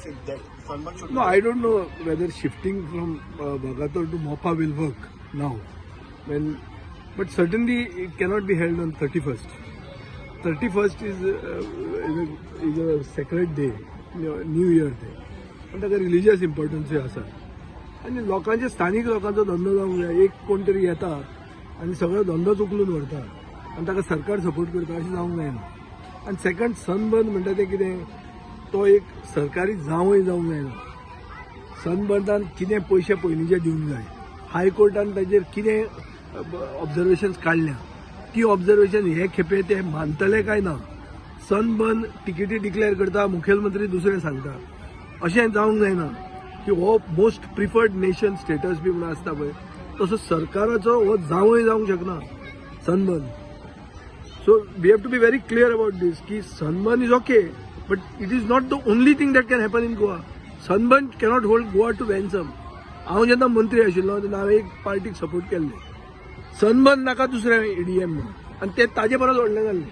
think that Sunburn should? No, I don't know whether shifting from Bagator to Mopa will work now. But certainly it cannot be held on 31st. 31st is a sacred day, New Year day. पण ताका religious इम्पॉर्टन्सूय आसा आनी लोकांचे स्थानीक लोकांचो धंदो जावंक जाय. एक कोण तरी येता आनी सगळो धंदोच उखलून व्हरता आनी ताका सरकार सपोर्ट करता अशें जावंक जायना. आनी सेकंड सनबर्न म्हणटा तें कितें, तो एक सरकारी जावंय जावंक जायना. सनबर्नान कितें पयशे पयलींचे दिवंक जाय, हायकोर्टान ताजेर कितें ऑब्जर्वेशन्स काडल्या, ती ऑब्जर्वेशन हे खेपे ते मानतले काय ना. सनबर्न टिकेटी डिक्लेअर करता, मुखेलमंत्री दुसरे सांगता, अशें जावंक जायना की हो मोस्ट प्रिफर्ड नेशन स्टेटस बी म्हणून आसता पळय तसो सरकाराचो हो जावंय जावंक शकना Sunburn. So we have to be very clear about this की Sunburn is okay, but it is not the only thing that can happen in Goa. Sunburn cannot hold Goa to ransom. हांव जेन्ना मंत्री आशिल्लो तेन्ना हांवें एक पार्टीक सपोर्ट केल्ले, सनबर्न नाका दुसरें EDM म्हणून, आनी ते ताजे परस व्हडलें जाल्लें.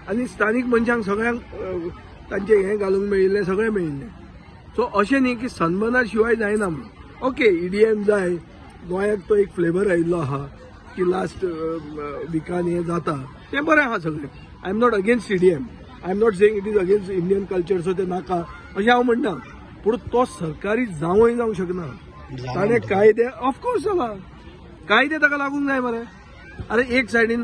आनी स्थानीक मनशांक सगळ्यांक तांचे हें घालूंक मेळिल्लें, सगळें मेळिल्लें. सो अशें न्ही की सनबर्ना शिवाय जायना म्हणून. ओके, EDM जाय, गोंयाक तो एक फ्लेवर आयिल्लो आहा की लास्ट विकान हें जाता, तें बरें आहा सगळें. I am not against EDM, I am not saying it is against Indian culture, so ते नाका अशें हांव म्हणना. पूण तो सरकारी जावंय जावंक शकना. ताणें कायदे ऑफकोर्स जाला, कायदे ताका लागूंक जाय मरे. अरे एक सायडीन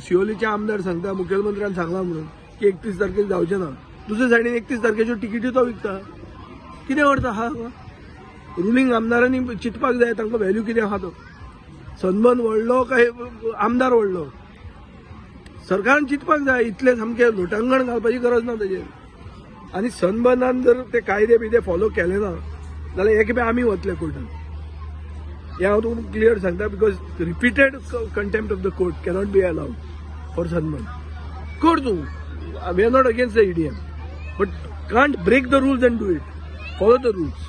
शिवोलीचे आमदार सांगता, मुखेलमंत्र्यान सांगला म्हणून की 31 तारखेक जावचें ना, दुसरे सायडीन 31 तारखेच्यो टिकेटी तो विकता. कितें करता हा रुलींग आमदारांनी चिंतपाक जाय तांकां व्हॅल्यू कितें आहा तो. सनबर्न व्हडलो काय आमदार व्हडलो, सरकारान चिंतपाक जाय. इतलें सामकें लोटांगण घालपाची गरज ना ताजेर. आनी सनबर्नान जर ते कायदे बिदे फॉलो केले ना जाल्यार हे खेपे आमी वतले कोर्टान. हे हांव तुमकां क्लियर सांगता, because repeated contempt of the court cannot be allowed for Sunburn. कर तूं, we are not against the EDM, but can't break the rules and do it. Follow the rules.